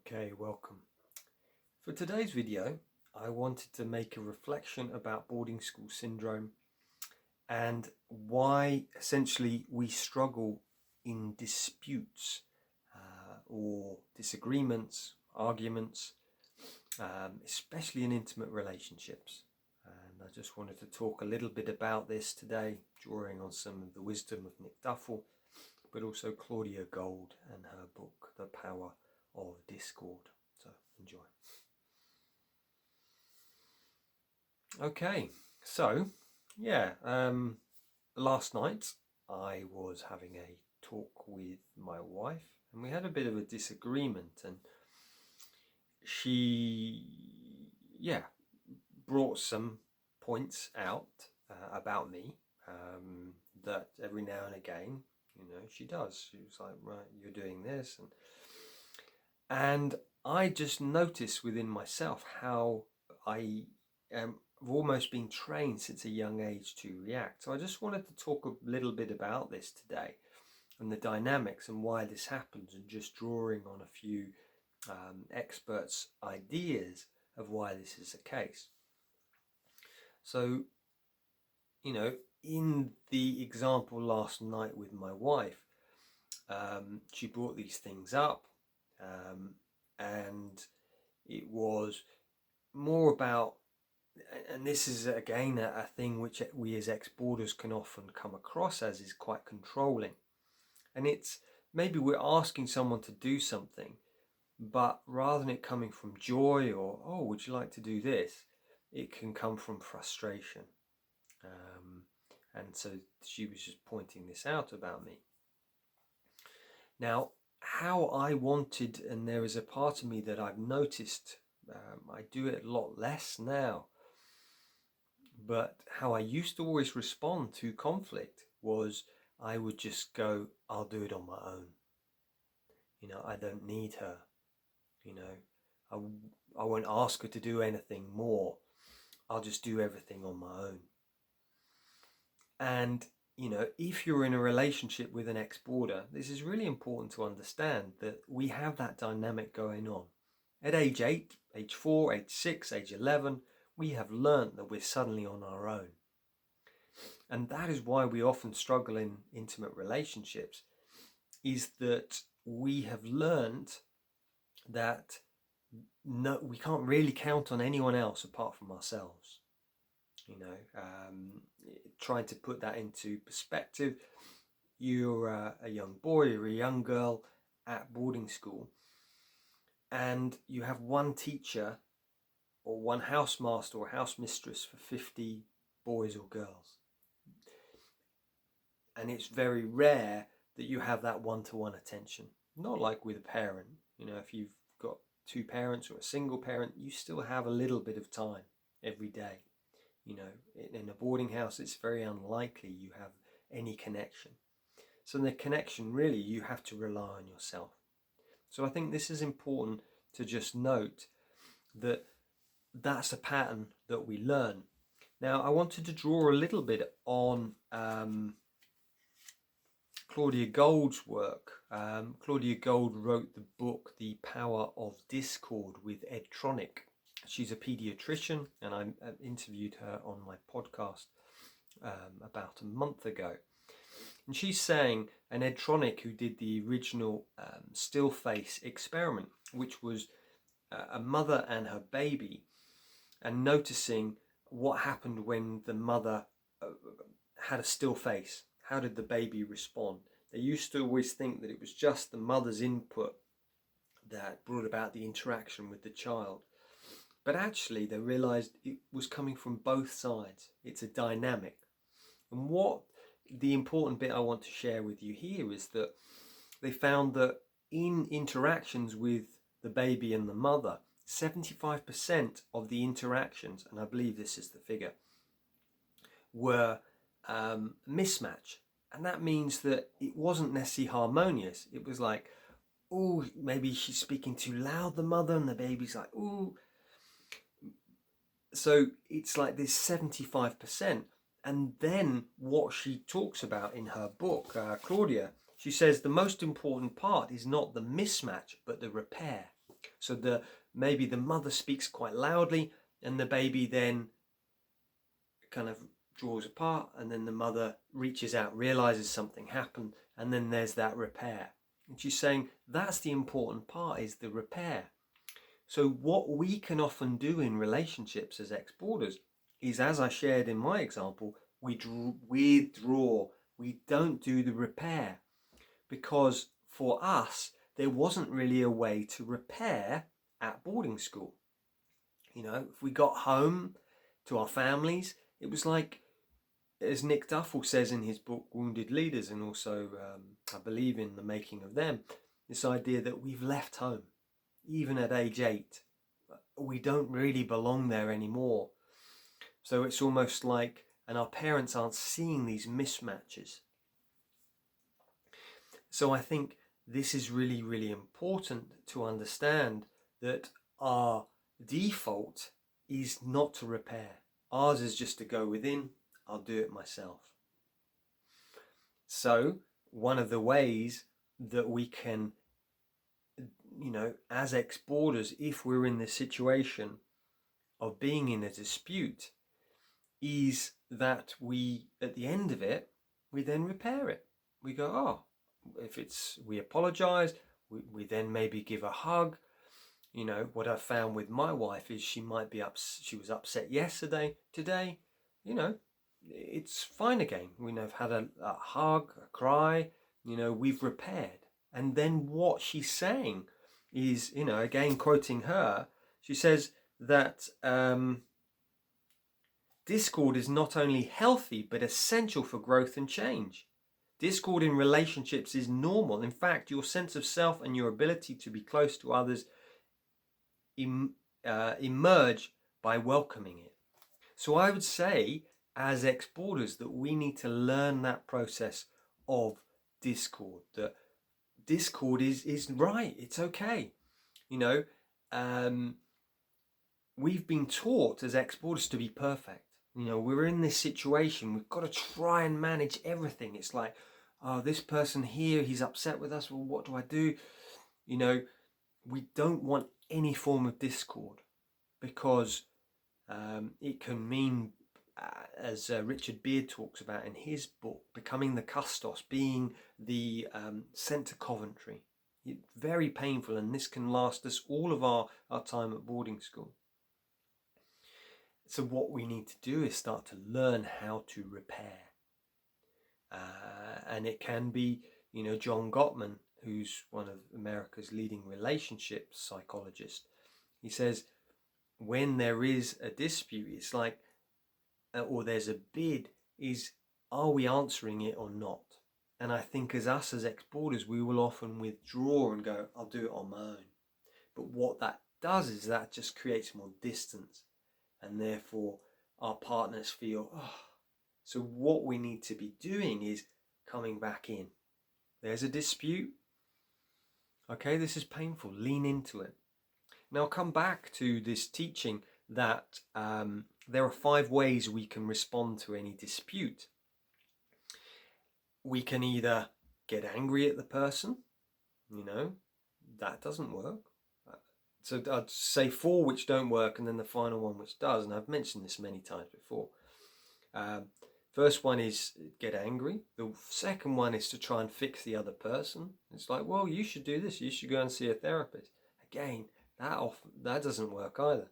Okay, welcome. For today's video, I wanted to make a reflection about boarding school syndrome and why essentially we struggle in disputes or disagreements, arguments, especially in intimate relationships. And I just wanted to talk a little bit about this today, drawing on some of the wisdom of Nick Duffel, but also Claudia Gold and her book, The Power of Discord. So enjoy. Okay, so last night I was having a talk with my wife and we had a bit of a disagreement, and she brought some points out about me that every now and again, she does. She was like, right, you're doing this, and I just noticed within myself how I've almost been trained since a young age to react. So I just wanted to talk a little bit about this today and the dynamics and why this happens, and just drawing on a few experts' ideas of why this is the case. So, in the example last night with my wife, she brought these things up, and it was more about, and this is again a thing which we as ex-boarders can often come across as, is quite controlling. And it's maybe we're asking someone to do something, but rather than it coming from joy or, oh, would you like to do this, it can come from frustration. And so she was just pointing this out about me. Now, how I wanted, and there is a part of me that I've noticed, I do it a lot less now, but how I used to always respond to conflict was I would just go, I'll do it on my own. I don't need her. I won't ask her to do anything more. I'll just do everything on my own. And, if you're in a relationship with an ex-boarder, this is really important to understand that we have that dynamic going on. At age 8, age 4, age 6, age 11, we have learnt that we're suddenly on our own. And that is why we often struggle in intimate relationships, is that we have learnt that we can't really count on anyone else apart from ourselves. Trying to put that into perspective, you're a young boy or a young girl at boarding school, and you have one teacher or one housemaster or housemistress for 50 boys or girls. And it's very rare that you have that one-to-one attention. Not like with a parent. If you've got two parents or a single parent, you still have a little bit of time every day. In a boarding house, it's very unlikely you have any connection. So in the connection, really, you have to rely on yourself. So I think this is important to just note that that's a pattern that we learn. Now, I wanted to draw a little bit on Claudia Gold's work. Claudia Gold wrote the book The Power of Discord with Ed Tronick. She's a pediatrician, and I interviewed her on my podcast about a month ago. And she's saying, and Ed Tronick, who did the original still face experiment, which was a mother and her baby, and noticing what happened when the mother had a still face. How did the baby respond? They used to always think that it was just the mother's input that brought about the interaction with the child. But actually, they realized it was coming from both sides. It's a dynamic. And what the important bit I want to share with you here is that they found that in interactions with the baby and the mother, 75% of the interactions, and I believe this is the figure, were mismatch. And that means that it wasn't necessarily harmonious. It was like, oh, maybe she's speaking too loud, the mother, and the baby's like, oh. So it's like this 75%. And then what she talks about in her book, Claudia, she says the most important part is not the mismatch, but the repair. So maybe the mother speaks quite loudly, and the baby then kind of draws apart, and then the mother reaches out, realizes something happened, and then there's that repair. And she's saying that's the important part, is the repair. So what we can often do in relationships as ex-boarders is, as I shared in my example, we withdraw. We don't do the repair, because for us, there wasn't really a way to repair at boarding school. You know, if we got home to our families, it was like, as Nick Duffel says in his book Wounded Leaders, and also I believe in The Making of Them, this idea that we've left home, even at age 8. We don't really belong there anymore. So it's almost like, and our parents aren't seeing these mismatches. So I think this is really, really important to understand, that our default is not to repair. Ours is just to go within. I'll do it myself. So one of the ways that we can, you know, as ex-boarders, if we're in the situation of being in a dispute, is that we, at the end of it, we then repair it. We go, oh, we apologize, we then maybe give a hug. You know, what I found with my wife is she was upset yesterday. Today, you know, it's fine again. We've had a hug, a cry, you know, we've repaired. And then what she's saying is, you know, again, quoting her, she says that discord is not only healthy, but essential for growth and change. Discord in relationships is normal. In fact, your sense of self and your ability to be close to others emerge by welcoming it. So I would say, as ex-boarders, that we need to learn that process of discord. That discord is right. It's okay. You know, we've been taught as ex-boarders to be perfect. You know, we're in this situation. We've got to try and manage everything. It's like, oh, this person here, he's upset with us. Well, what do I do? You know, we don't want any form of discord, because it can mean, as Richard Beard talks about in his book, becoming the custos, being the sent to Coventry. It's very painful, and this can last us all of our time at boarding school. So what we need to do is start to learn how to repair. And it can be, you know, John Gottman, who's one of America's leading relationship psychologists, he says, when there is a dispute, it's like, or there's a bid, is, are we answering it or not? And I think as ex-boarders, we will often withdraw and go, I'll do it on my own. But what that does is that just creates more distance, and therefore our partners feel, oh. So what we need to be doing is coming back in. There's a dispute. Okay, this is painful. Lean into it. Now come back to this teaching that there are 5 ways we can respond to any dispute. We can either get angry at the person, you know, that doesn't work. So I'd say 4 which don't work, and then the final one which does, and I've mentioned this many times before. First one is get angry. The second one is to try and fix the other person. It's like, well, you should do this. You should go and see a therapist. Again, that doesn't work either.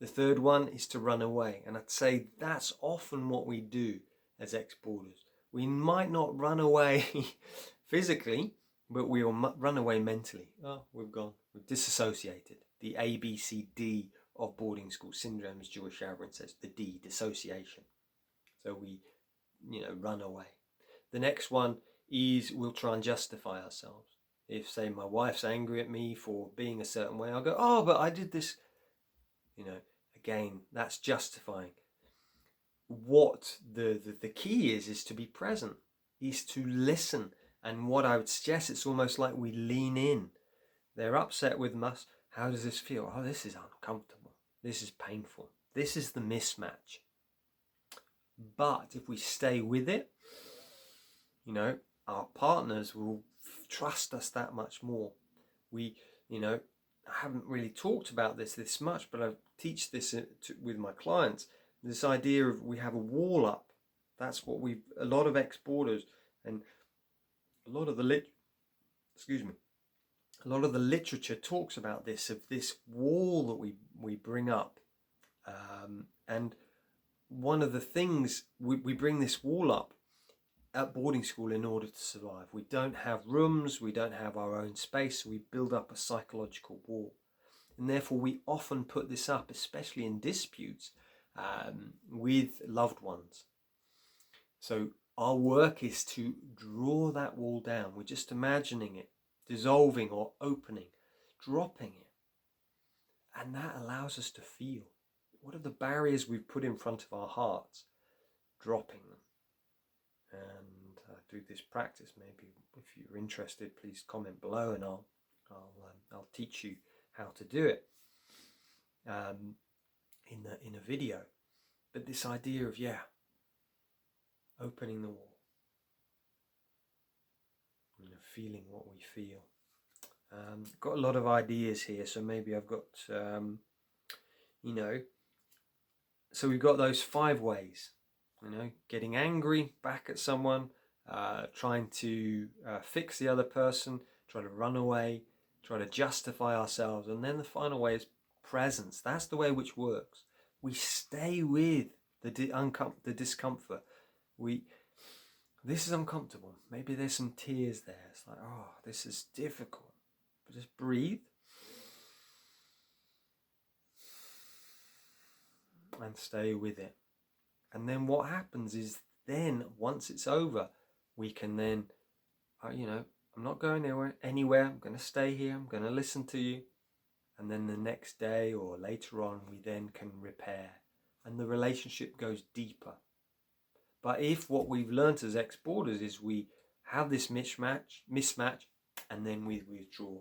The third one is to run away. And I'd say that's often what we do as ex-boarders. We might not run away physically, but we'll run away mentally. Oh, we've gone. We've disassociated. The ABCD of boarding school syndrome, as Joyce Sharon says, the D, dissociation. So we, you know, run away. The next one is we'll try and justify ourselves. If, say, my wife's angry at me for being a certain way, I'll go, oh, but I did this. You know, again, that's justifying. What the key is to be present, is to listen. And what I would suggest, it's almost like we lean in. They're upset with us. How does this feel? Oh, this is uncomfortable. This is painful. This is the mismatch. But if we stay with it, you know, our partners will trust us that much more. We, you know, I haven't really talked about this much, but I teach this with my clients. This idea of we have a wall up. That's what a lot of ex-boarders and a lot of the a lot of the literature talks about this, of this wall that we bring up. And one of the things, we bring this wall up at boarding school in order to survive. We don't have rooms, we don't have our own space, so we build up a psychological wall. And therefore we often put this up, especially in disputes with loved ones. So our work is to draw that wall down. We're just imagining it dissolving or opening, dropping it. And that allows us to feel. What are the barriers we've put in front of our hearts? Dropping them. And I do this practice. Maybe if you're interested, please comment below, and I'll teach you how to do it in a video. But this idea of opening the wall, feeling what we feel. Got a lot of ideas here, so maybe I've got so we've got those 5 ways. Getting angry back at someone, trying to fix the other person, try to run away, try to justify ourselves, and then the final way is presence. That's the way which works. We stay with the discomfort. This is uncomfortable. Maybe there's some tears there. It's like, oh, this is difficult. But just breathe. And stay with it. And then what happens is, then once it's over, we can then, I'm not going anywhere. I'm going to stay here. I'm going to listen to you. And then the next day or later on, we then can repair. And the relationship goes deeper. But if what we've learned as ex-boarders is we have this mismatch, and then we withdraw.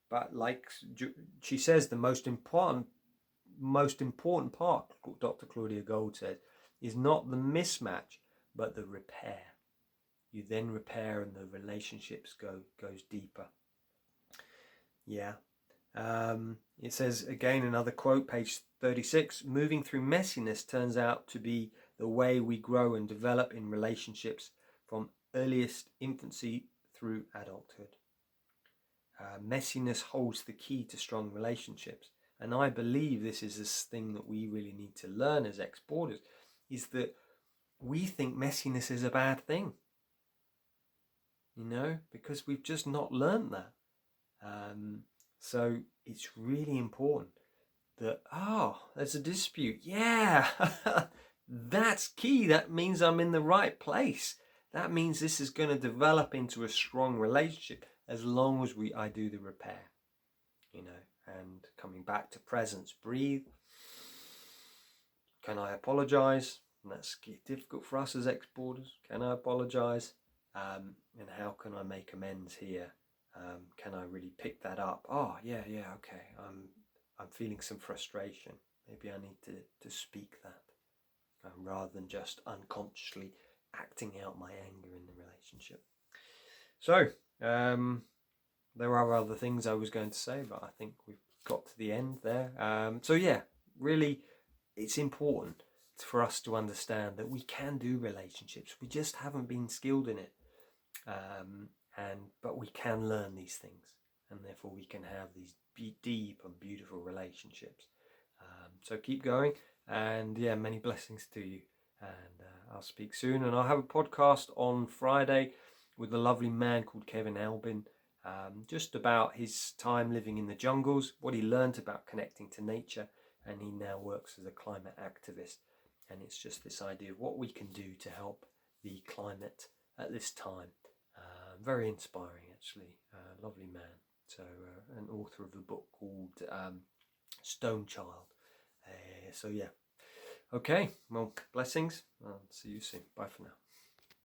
But like she says, the most important part, Dr. Claudia Gold says, is not the mismatch, but the repair. You then repair, and the relationships goes deeper. Yeah. It says, again, another quote, page 36, moving through messiness turns out to be the way we grow and develop in relationships from earliest infancy through adulthood. Messiness holds the key to strong relationships. And I believe this is this thing that we really need to learn as ex-boarders, is that we think messiness is a bad thing. Because we've just not learned that. So it's really important that, there's a dispute. Yeah, that's key. That means I'm in the right place. That means this is going to develop into a strong relationship as long as I do the repair, and coming back to presence, breathe. Can I apologize? And that's difficult for us as ex-boarders. Can I apologize? And how can I make amends here? Can I really pick that up? Oh, yeah, okay. I'm feeling some frustration. Maybe I need to speak that rather than just unconsciously acting out my anger in the relationship. So, there are other things I was going to say, but I think we've got to the end there. So yeah, really, it's important for us to understand that we can do relationships. We just haven't been skilled in it. But we can learn these things, and therefore we can have these deep and beautiful relationships. So keep going, and many blessings to you. And I'll speak soon, and I'll have a podcast on Friday with a lovely man called Kevin Albin, just about his time living in the jungles, what he learned about connecting to nature, and he now works as a climate activist. And it's just this idea of what we can do to help the climate at this time. Very inspiring, actually. Lovely man. So, an author of a book called Stone Child. So yeah. Okay, well, blessings. I'll see you soon. Bye for now.